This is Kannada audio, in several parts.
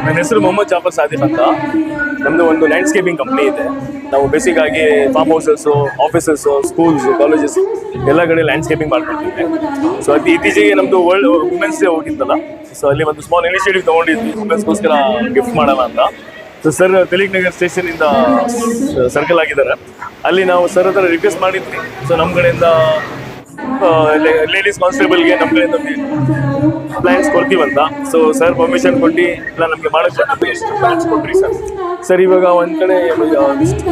ನನ್ನ ಹೆಸರು ಮೊಹಮ್ಮದ್ ಜಾಫರ್ ಸಾದಿಕ್ ಅಂತ. ನಮ್ಮದು ಒಂದು ಲ್ಯಾಂಡ್ಸ್ಕೇಪಿಂಗ್ ಕಂಪ್ನಿ ಇದೆ. ನಾವು ಬೇಸಿಕ್ ಆಗಿ farm houses, offices, schools, colleges ಎಲ್ಲ ಕಡೆ ಲ್ಯಾಂಡ್ಸ್ಕೇಪಿಂಗ್ ಮಾಡ್ಕೊಳ್ತೀವಿ. ಸೊ ಅದು ಇತ್ತೀಚೆಗೆ ನಮ್ಮದು ವರ್ಲ್ಡ್ ವುಮೆನ್ಸ್ ಡೇ ಹೋಗಿತ್ತಲ್ಲ, ಸೊ ಅಲ್ಲಿ ಒಂದು ಸ್ಮಾಲ್ ಇನಿಷಿಯೇಟಿವ್ ತೊಗೊಂಡಿದ್ವಿ ವುಮೆನ್ಸ್ಗೋಸ್ಕರ ಗಿಫ್ಟ್ ಮಾಡೋಣ ಅಂತ. ಸೊ ಸರ್ ತಿಲಕ್ ನಗರ್ ಸ್ಟೇಷನಿಂದ ಸರ್ಕಲ್ ಆಗಿದ್ದಾರೆ, ಅಲ್ಲಿ ನಾವು ಸರ್ ಹತ್ರ ರಿಕ್ವೆಸ್ಟ್ ಮಾಡಿದ್ವಿ. ಸೊ ನಮ್ಮ ಕಡೆಯಿಂದ ಲೇಡೀಸ್ ಕಾನ್ಸ್ಟೇಬಲ್ಗೆ ನಮ್ಮ ಕಡೆಯಿಂದ ಪ್ಲಾನ್ಸ್ ಕೊಡ್ತೀವಂತ. ಸೊ ಸರ್ ಪರ್ಮಿಷನ್ ಕೊಟ್ಟು ಎಲ್ಲ ನಮಗೆ ಮಾಡೋಕ್ಕೆ ಪ್ಲಾನ್ಸ್ ಕೊಟ್ರಿ ಸರ್. ಇವಾಗ ಒಂದು ಕಡೆ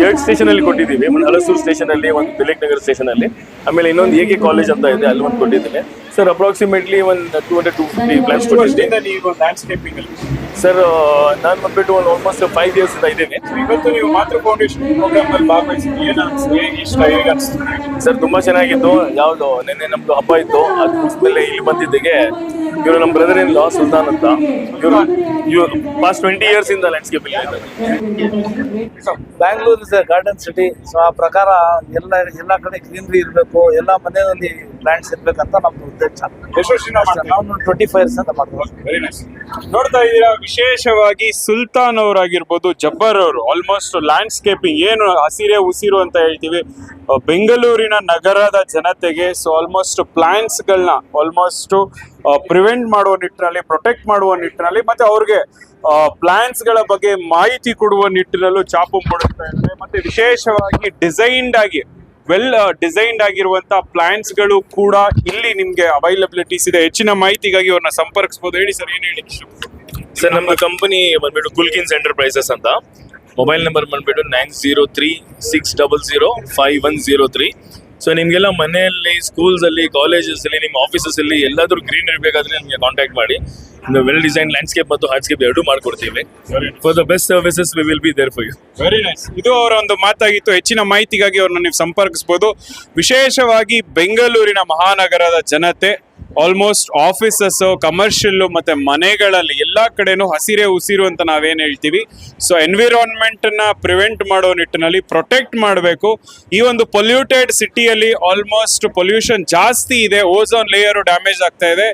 2 ಸ್ಟೇಷನಲ್ಲಿ ಕೊಟ್ಟಿದ್ದೀವಿ. ಒಂದು ಹಲಸೂರು ಸ್ಟೇಷನಲ್ಲಿ, ಒಂದು ತಿಲಕ್ ನಗರ್ ಸ್ಟೇಷನಲ್ಲಿ, ಆಮೇಲೆ ಇನ್ನೊಂದು AK ಕಾಲೇಜ್ ಅಂತ ಇದೆ, ಅಲ್ಲಿ ಒಂದು ಕೊಟ್ಟಿದ್ದೀವಿ ಸರ್. ಅಪ್ರಾಕ್ಸಿಮೇಟ್ಲಿ ಒಂದು 200-250 ಪ್ಲಾನ್ಸ್ ಕೊಟ್ಟಿದ್ದೀವಿ ಸರ್. ನಾನು ಬಂದ್ಬಿಟ್ಟು ಒಂದು ಆಲ್ಮೋಸ್ಟ್ 5 years ಇಂದ ಇದ್ದೇನೆ. ಇವತ್ತು ನೀವು ಮಾತೃ ಫೌಂಡೇಶನ್ ಪ್ರೋಗ್ರಾಮ್ ಅಲ್ಲಿ ಭಾಗವಹಿಸಿದ್ರಿ, ಸರ್ ತುಂಬಾ ಚೆನ್ನಾಗಿತ್ತು. ಯಾವುದು ನಿನ್ನೆ ನಮ್ದು ಹಬ್ಬ ಇತ್ತು, ಅದು ಮುಗಿಸ್ಮೇಲೆ ಇಲ್ಲಿ ಬಂದಿದ್ದೆಗೆ ಇವರು ನಮ್ಮ ಬ್ರದರ್ ಇನ್ ಲಾ ಸುಲ್ತಾನ್ ಅಂತ, ಇವರು ಪಾಸ್ಟ್ 20 years ಇಂದ ಲ್ಯಾಂಡ್ಸ್ಕೇಪಿಂಗ್ ಇದ್ದಾರೆ. Bangalore is garden city. So ಆ ಪ್ರಕಾರ ಎಲ್ಲ ಕಡೆ ಗ್ರೀನರಿ ಇರಬೇಕು, ಎಲ್ಲ ಮನೆಯಲ್ಲಿ ಪ್ಲಾಂಟ್ಸ್ ಇರ್ಬೇಕಂತ ನಮ್ದು ಉದ್ದೇಶ. ನಾವು 25 years ಅಂತ ಮಾಡ್ತೀವಿ. Very nice. ನೋಡ್ತಾ ಇದ್ದೀರಾ, ವಿಶೇಷವಾಗಿ ಸುಲ್ತಾನ್ ಅವರಾಗಿರ್ಬೋದು, ಜಬ್ಬರ್ ಅವರು ಆಲ್ಮೋಸ್ಟ್ ಲ್ಯಾಂಡ್ಸ್ಕೇಪಿಂಗ್ ಏನು ಹಸಿರೇ ಉಸಿರು ಅಂತ ಹೇಳ್ತೀವಿ ಬೆಂಗಳೂರಿನ ನಗರದ ಜನತೆಗೆ. ಸೊ ಆಲ್ಮೋಸ್ಟ್ ಪ್ಲಾಂಟ್ಸ್ಗಳನ್ನ ಆಲ್ಮೋಸ್ಟ್ ಪ್ರಿವೆಂಟ್ ಮಾಡುವ ನಿಟ್ಟಿನಲ್ಲಿ, ಪ್ರೊಟೆಕ್ಟ್ ಮಾಡುವ ನಿಟ್ಟಿನಲ್ಲಿ, ಮತ್ತೆ ಅವ್ರಿಗೆ ಪ್ಲಾಂಟ್ಸ್ಗಳ ಬಗ್ಗೆ ಮಾಹಿತಿ ಕೊಡುವ ನಿಟ್ಟಿನಲ್ಲೂ ಚಾಪು ಮೂಡಿಸ್ತಾ ಇದ್ದಾರೆ. ಮತ್ತೆ ವಿಶೇಷವಾಗಿ ವೆಲ್ ಡಿಸೈನ್ಡ್ ಆಗಿರುವಂತ ಪ್ಲಾಂಟ್ಸ್ಗಳು ಕೂಡ ಇಲ್ಲಿ ನಿಮ್ಗೆ ಅವೈಲಬಿಲಿಟೀಸ್ ಇದೆ. ಹೆಚ್ಚಿನ ಮಾಹಿತಿಗಾಗಿ ಅವ್ರನ್ನ ಸಂಪರ್ಕಿಸಬಹುದು. ಹೇಳಿ ಸರ್, ಏನ್ ಹೇಳಿ ಸರ್? ನಮ್ಮ ಕಂಪನಿ ಬಂದ್ಬಿಟ್ಟು ಕುಲ್ಕಿನ್ಸ್ ಎಂಟರ್ಪ್ರೈಸಸ್ ಅಂತ. ಮೊಬೈಲ್ ನಂಬರ್ ಬಂದ್ಬಿಟ್ಟು 9036005103. ಸೊ ನಿಮಗೆಲ್ಲ ಮನೆಯಲ್ಲಿ, ಸ್ಕೂಲ್ಸಲ್ಲಿ, ಕಾಲೇಜಸಲ್ಲಿ, ನಿಮ್ಮ ಆಫೀಸಲ್ಲಿ ಎಲ್ಲಾದರೂ ಗ್ರೀನ್ ಇರಬೇಕಾದ್ರೆ ನಿಮಗೆ ಕಾಂಟ್ಯಾಕ್ಟ್ ಮಾಡಿ. ವೆಲ್ ಡಿಸೈನ್ ಲ್ಯಾಂಡ್ಸ್ಕೇಪ್ ಮತ್ತು ಹಾರ್ಡ್ಸ್ಕೇಪ್ ಎರಡೂ ಮಾಡ್ಕೊಡ್ತೀವಿ. For the best services we will be there for you. Very nice. ಇದು ಅವರ ಒಂದು ಮಾತಾಗಿತ್ತು. ಹೆಚ್ಚಿನ ಮಾಹಿತಿಗಾಗಿ ಅವ್ರನ್ನ ನೀವು ಸಂಪರ್ಕಿಸಬಹುದು. ವಿಶೇಷವಾಗಿ ಬೆಂಗಳೂರಿನ ಮಹಾನಗರದ ಜನತೆ ಆಲ್ಮೋಸ್ಟ್ ಆಫೀಸಸ್, ಕಮರ್ಷಿಯಲ್ ಮತ್ತೆ ಮನೆಗಳಲ್ಲಿ ಎಲ್ಲಾ ಕಡೆನೂ ಹಸಿರೇ ಉಸಿರು ಅಂತ ನಾವೇನ್ ಹೇಳ್ತೀವಿ. ಸೊ ಎನ್ವಿರಾನ್ಮೆಂಟ್ ನ ಪ್ರಿವೆಂಟ್ ಮಾಡೋ ನಿಟ್ಟಿನಲ್ಲಿ ಪ್ರೊಟೆಕ್ಟ್ ಮಾಡಬೇಕು. ಈ ಒಂದು ಪೊಲ್ಯೂಟೆಡ್ ಸಿಟಿಯಲ್ಲಿ ಆಲ್ಮೋಸ್ಟ್ ಪೊಲ್ಯೂಷನ್ ಜಾಸ್ತಿ ಇದೆ, ಓಝೋನ್ ಲೇಯರ್ ಡ್ಯಾಮೇಜ್ ಆಗ್ತಾ ಇದೆ.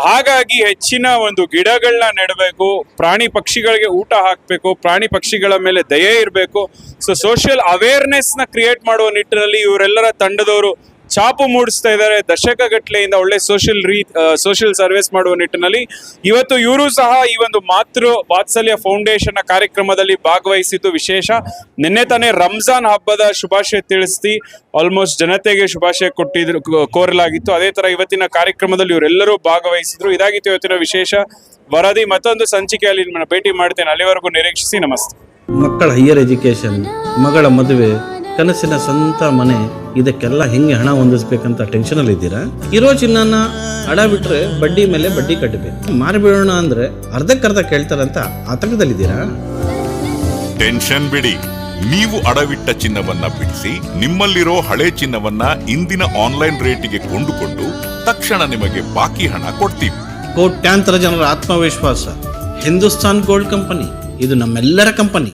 ಹಾಗಾಗಿ ಹೆಚ್ಚಿನ ಒಂದು ಗಿಡಗಳನ್ನ ನೆಡಬೇಕು, ಪ್ರಾಣಿ ಪಕ್ಷಿಗಳಿಗೆ ಊಟ ಹಾಕಬೇಕು, ಪ್ರಾಣಿ ಪಕ್ಷಿಗಳ ಮೇಲೆ ದಯೆ ಇರಬೇಕು. ಸೊ ಸೋಷಿಯಲ್ ಅವೇರ್ನೆಸ್ ನ ಕ್ರಿಯೇಟ್ ಮಾಡುವ ನಿಟ್ಟಿನಲ್ಲಿ ಇವರೆಲ್ಲರ ತಂಡದವರು ಛಾಪು ಮೂಡಿಸ್ತಾ ಇದ್ದಾರೆ. ದಶಕಗಟ್ಟಲೆಯಿಂದ ಒಳ್ಳೆ ಸೋಷಿಯಲ್ ಸರ್ವಿಸ್ ಮಾಡುವ ನಿಟ್ಟಿನಲ್ಲಿ ಇವತ್ತು ಇವರು ಸಹ ಈ ಒಂದು ಮಾತೃ ವಾತ್ಸಲ್ಯ ಫೌಂಡೇಶನ್ ಕಾರ್ಯಕ್ರಮದಲ್ಲಿ ಭಾಗವಹಿಸಿದ್ದು ವಿಶೇಷ. ನಿನ್ನೆ ತಾನೇ ರಂಜಾನ್ ಹಬ್ಬದ ಶುಭಾಶಯ ತಿಳಿಸಿ ಆಲ್ಮೋಸ್ಟ್ ಜನತೆಗೆ ಶುಭಾಶಯ ಕೋರಲಾಗಿತ್ತು. ಅದೇ ತರ ಇವತ್ತಿನ ಕಾರ್ಯಕ್ರಮದಲ್ಲಿ ಇವರೆಲ್ಲರೂ ಭಾಗವಹಿಸಿದ್ರು. ಇದಾಗಿತ್ತು ಇವತ್ತಿನ ವಿಶೇಷ ವರದಿ. ಮತ್ತೊಂದು ಸಂಚಿಕೆಯಲ್ಲಿ ನಿಮ್ಮನ್ನ ಭೇಟಿ ಮಾಡ್ತೇನೆ. ಅಲ್ಲಿವರೆಗೂ ನಿರೀಕ್ಷಿಸಿ. ನಮಸ್ತೆ. ಮಕ್ಕಳ ಹೈಯರ್ ಎಜುಕೇಶನ್, ಮಗಳ ಮದುವೆ, ಕನಸಿನ ಸ್ವಂತ ಮನೆ, ಇದಕ್ಕೆಲ್ಲ ಹೆಂಗೆ ಹಣ ಹೊಂದಿಸ್ಬೇಕಂತ ಟೆನ್ಷನಲ್ಲಿ ಇದ್ದೀರಾ? ಇರೋ ಚಿನ್ನನ ಅಡ ಬಿಟ್ರೆ ಬಡ್ಡಿ ಮೇಲೆ ಬಡ್ಡಿ ಕಟ್ಟಬೇಕು. ಮಾರಿಬಿಡೋಣ ಅಂದ್ರೆ ಅರ್ಧಕ್ಕರ್ಧ ಕೇಳ್ತಾರಂತ ಆತಂಕದಲ್ಲಿದ್ದೀರಾ? ಟೆನ್ಷನ್ ಬಿಡಿ. ನೀವು ಅಡವಿಟ್ಟ ಚಿನ್ನವನ್ನ ಬಿಡಿಸಿ ನಿಮ್ಮಲ್ಲಿರೋ ಹಳೆ ಚಿನ್ನವನ್ನ ಇಂದಿನ ಆನ್ಲೈನ್ ರೇಟಿಗೆ ಕೊಂಡುಕೊಂಡು ತಕ್ಷಣ ನಿಮಗೆ ಬಾಕಿ ಹಣ ಕೊಡ್ತೀವಿ. ಕೋಟ್ಯಾಂತರ ಜನರ ಆತ್ಮವಿಶ್ವಾಸ ಹಿಂದೂಸ್ತಾನ್ ಗೋಲ್ಡ್ ಕಂಪನಿ. ಇದು ನಮ್ಮೆಲ್ಲರ ಕಂಪನಿ.